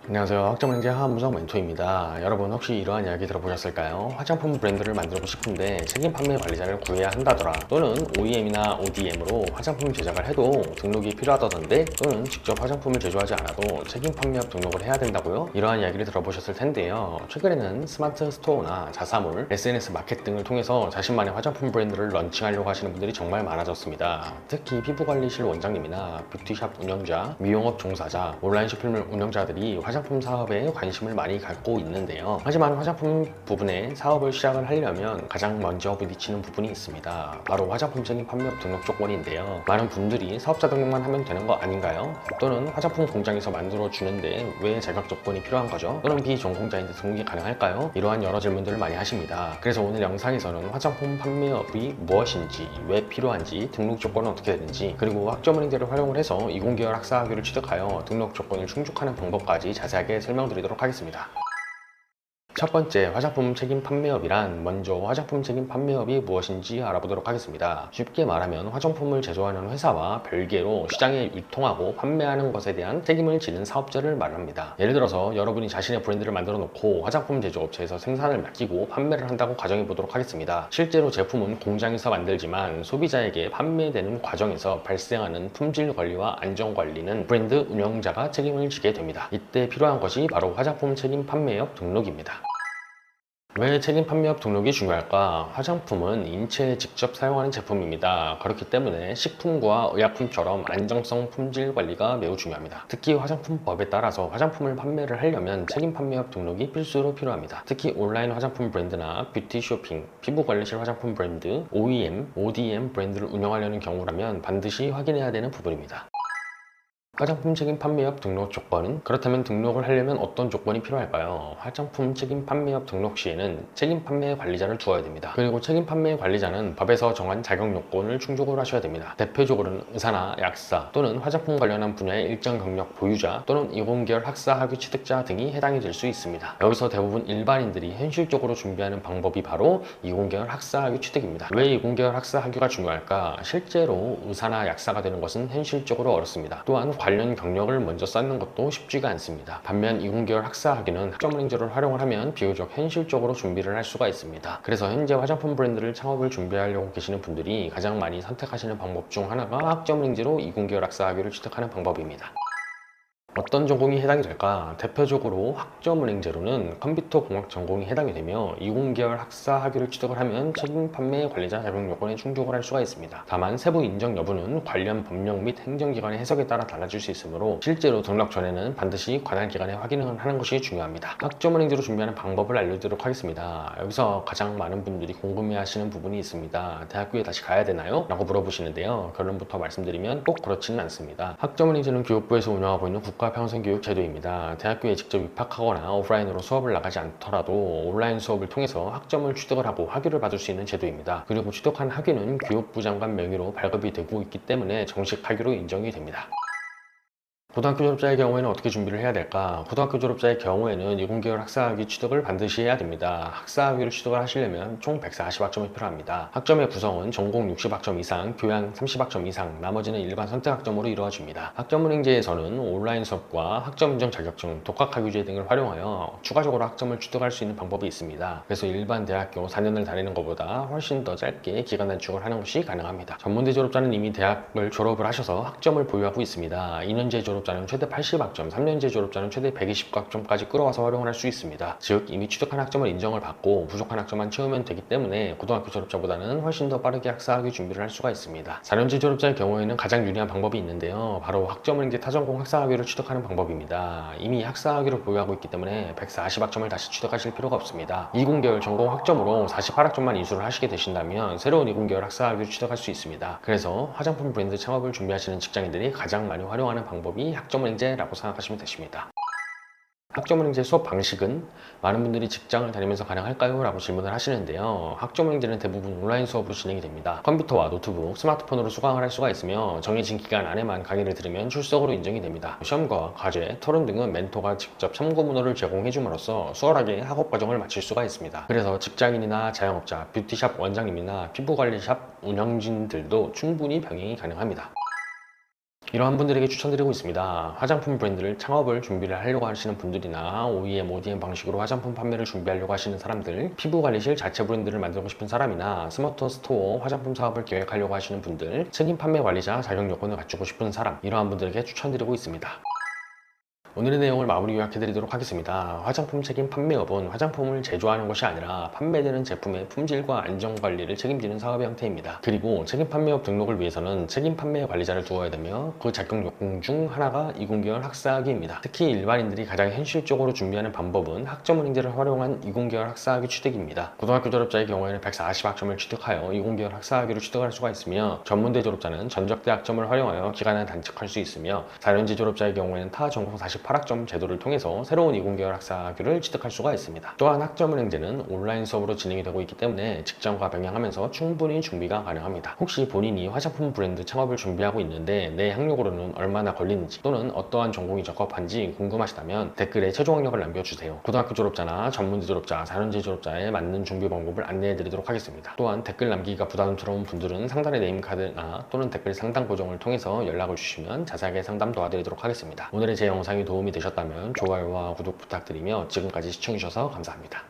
안녕하세요. 학점은행제 하무성 멘토입니다. 여러분 혹시 이러한 이야기 들어보셨을까요? 화장품 브랜드를 만들고 싶은데 책임 판매 관리자를 구해야 한다더라, 또는 OEM이나 ODM으로 화장품 제작을 해도 등록이 필요하다던데, 또는 직접 화장품을 제조하지 않아도 책임 판매업 등록을 해야 된다고요? 이러한 이야기를 들어보셨을 텐데요. 최근에는 스마트 스토어나 자사몰, SNS 마켓 등을 통해서 자신만의 화장품 브랜드를 런칭하려고 하시는 분들이 정말 많아졌습니다. 특히 피부관리실 원장님이나 뷰티샵 운영자, 미용업 종사자, 온라인 쇼핑몰 운영자들이 화장품 사업에 관심을 많이 갖고 있는데요. 하지만 화장품 부분에 사업을 시작을 하려면 가장 먼저 부딪히는 부분이 있습니다. 바로 화장품 책임 판매업 등록 조건인데요. 많은 분들이 사업자 등록만 하면 되는 거 아닌가요? 또는 화장품 공장에서 만들어 주는데 왜 자격 조건이 필요한 거죠? 또는 비전공자인데 등록이 가능할까요? 이러한 여러 질문들을 많이 하십니다. 그래서 오늘 영상에서는 화장품 판매업이 무엇인지, 왜 필요한지, 등록 조건은 어떻게 되는지, 그리고 학점은행제를 활용을 해서 이공계열 학사학위를 취득하여 등록 조건을 충족하는 방법까지 자세하게 설명드리도록 하겠습니다. 첫 번째, 화장품 책임 판매업이란, 먼저 화장품 책임 판매업이 무엇인지 알아보도록 하겠습니다. 쉽게 말하면 화장품을 제조하는 회사와 별개로 시장에 유통하고 판매하는 것에 대한 책임을 지는 사업자를 말합니다. 예를 들어서 여러분이 자신의 브랜드를 만들어 놓고 화장품 제조업체에서 생산을 맡기고 판매를 한다고 가정해 보도록 하겠습니다. 실제로 제품은 공장에서 만들지만 소비자에게 판매되는 과정에서 발생하는 품질 관리와 안전 관리는 브랜드 운영자가 책임을 지게 됩니다. 이때 필요한 것이 바로 화장품 책임 판매업 등록입니다. 왜 책임 판매업 등록이 중요할까? 화장품은 인체에 직접 사용하는 제품입니다. 그렇기 때문에 식품과 의약품처럼 안정성 품질 관리가 매우 중요합니다. 특히 화장품법에 따라서 화장품을 판매를 하려면 책임 판매업 등록이 필수로 필요합니다. 특히 온라인 화장품 브랜드나 뷰티 쇼핑, 피부관리실 화장품 브랜드, OEM, ODM 브랜드를 운영하려는 경우라면 반드시 확인해야 되는 부분입니다. 화장품 책임 판매업 등록 조건은, 그렇다면 등록을 하려면 어떤 조건이 필요할까요? 화장품 책임 판매업 등록 시에는 책임 판매 관리자를 두어야 됩니다. 그리고 책임 판매 관리자는 법에서 정한 자격 요건을 충족을 하셔야 됩니다. 대표적으로는 의사나 약사, 또는 화장품 관련한 분야의 일정 경력 보유자, 또는 이공계열 학사 학위 취득자 등이 해당이 될 수 있습니다. 여기서 대부분 일반인들이 현실적으로 준비하는 방법이 바로 이공계열 학사 학위 취득입니다. 왜 이공계열 학사 학위가 중요할까? 실제로 의사나 약사가 되는 것은 현실적으로 어렵습니다. 또한 관련 경력을 먼저 쌓는 것도 쉽지가 않습니다. 반면 이공계열 학사 학위는 학점은행제를 활용을 하면 비교적 현실적으로 준비를 할 수가 있습니다. 그래서 현재 화장품 브랜드를 창업을 준비하려고 계시는 분들이 가장 많이 선택하시는 방법 중 하나가 학점은행제로 이공계열 학사 학위를 취득하는 방법입니다. 어떤 전공이 해당이 될까? 대표적으로 학점은행제로는 컴퓨터공학 전공이 해당이 되며, 이공계열 학사 학위를 취득을 하면 책임 판매 관리자 자격 요건에 충족을 할 수가 있습니다. 다만 세부 인정 여부는 관련 법령 및 행정기관의 해석에 따라 달라질 수 있으므로 실제로 등록 전에는 반드시 관할 기관에 확인을 하는 것이 중요합니다. 학점은행제로 준비하는 방법을 알려드리도록 하겠습니다. 여기서 가장 많은 분들이 궁금해하시는 부분이 있습니다. 대학교에 다시 가야 되나요? 라고 물어보시는데요. 결론부터 말씀드리면 꼭 그렇지는 않습니다. 학점은행제는 교육부에서 운영하고 있는 평생교육 제도입니다. 대학교에 직접 입학하거나 오프라인으로 수업을 나가지 않더라도 온라인 수업을 통해서 학점을 취득을 하고 학위를 받을 수 있는 제도입니다. 그리고 취득한 학위는 교육부 장관 명의로 발급이 되고 있기 때문에 정식 학위로 인정이 됩니다. 고등학교 졸업자의 경우에는 어떻게 준비를 해야 될까? 고등학교 졸업자의 경우에는 이공계열 학사학위 취득을 반드시 해야 됩니다. 학사학위를 취득을 하시려면 총 140학점이 필요합니다. 학점의 구성은 전공 60학점 이상, 교양 30학점 이상, 나머지는 일반 선택학점으로 이루어집니다. 학점은행제에서는 온라인 수업과 학점인정 자격증, 독학학위제 등을 활용하여 추가적으로 학점을 취득할 수 있는 방법이 있습니다. 그래서 일반 대학교 4년을 다니는 것보다 훨씬 더 짧게 기간 단축을 하는 것이 가능합니다. 전문대 졸업자는 이미 대학을 졸업을 하셔서 학점을 보유하고 있습니다. 2년제 졸업자는 최대 80학점, 3년제 졸업자는 최대 120학점까지 끌어와서 활용을 할 수 있습니다. 즉 이미 취득한 학점을 인정을 받고 부족한 학점만 채우면 되기 때문에 고등학교 졸업자보다는 훨씬 더 빠르게 학사학위 준비를 할 수가 있습니다. 4년제 졸업자의 경우에는 가장 유리한 방법이 있는데요. 바로 학점은행제 타전공 학사학위를 취득하는 방법입니다. 이미 학사학위를 보유하고 있기 때문에 140학점을 다시 취득하실 필요가 없습니다. 이공계열 전공 학점으로 48학점만 이수를 하시게 되신다면 새로운 이공계열 학사학위를 취득할 수 있습니다. 그래서 화장품 브랜드 창업을 준비하시는 직장인들이 가장 많이 활용하는 방법이 학점은행제라고 생각하시면 되십니다. 학점은행제 수업 방식은, 많은 분들이 직장을 다니면서 가능할까요? 라고 질문을 하시는데요. 학점은행제는 대부분 온라인 수업으로 진행이 됩니다. 컴퓨터와 노트북, 스마트폰으로 수강을 할 수가 있으며 정해진 기간 안에만 강의를 들으면 출석으로 인정이 됩니다. 시험과 과제, 토론 등은 멘토가 직접 참고 문호를 제공해 줌으로써 수월하게 학업 과정을 마칠 수가 있습니다. 그래서 직장인이나 자영업자, 뷰티샵 원장님이나 피부관리샵 운영진들도 충분히 병행이 가능합니다. 이러한 분들에게 추천드리고 있습니다. 화장품 브랜드를 창업을 준비를 하려고 하시는 분들이나 OEM, ODM 방식으로 화장품 판매를 준비하려고 하시는 사람들, 피부관리실 자체 브랜드를 만들고 싶은 사람이나 스마트 스토어 화장품 사업을 계획하려고 하시는 분들, 책임 판매 관리자 자격 요건을 갖추고 싶은 사람, 이러한 분들에게 추천드리고 있습니다. 오늘의 내용을 마무리 요약해드리도록 하겠습니다. 화장품 책임 판매업은 화장품을 제조하는 것이 아니라 판매되는 제품의 품질과 안전관리를 책임지는 사업의 형태입니다. 그리고 책임 판매업 등록을 위해서는 책임 판매 관리자를 두어야 되며 그 자격 요건 중 하나가 이공계열 학사학위입니다. 특히 일반인들이 가장 현실적으로 준비하는 방법은 학점은행제를 활용한 이공계열 학사학위 취득입니다. 고등학교 졸업자의 경우에는 140학점을 취득하여 이공계열 학사학위를 취득할 수가 있으며 전문대 졸업자는 전적대 학점을 활용하여 기간을 단축할 수 있으며 4년제 졸업자의 경우에는 타 전공 48학점 제도를 통해서 새로운 이공계열 학사학위를 취득할 수가 있습니다. 또한 학점은행제는 온라인 수업으로 진행이 되고 있기 때문에 직장과 병행하면서 충분히 준비가 가능합니다. 혹시 본인이 화장품 브랜드 창업을 준비하고 있는데 내 학력으로는 얼마나 걸리는지 또는 어떠한 전공이 적합한지 궁금하시다면 댓글에 최종 학력을 남겨주세요. 고등학교 졸업자나 전문대 졸업자, 4년제 졸업자에 맞는 준비 방법을 안내해드리도록 하겠습니다. 또한 댓글 남기기가 부담스러운 분들은 상단의 네임카드나 또는 댓글 상담 고정을 통해서 연락을 주시면 자세하게 상담 도와드리도록 하겠습니다. 오늘의 제 영상이 도움이 되셨다면 좋아요와 구독 부탁드리며 지금까지 시청해주셔서 감사합니다.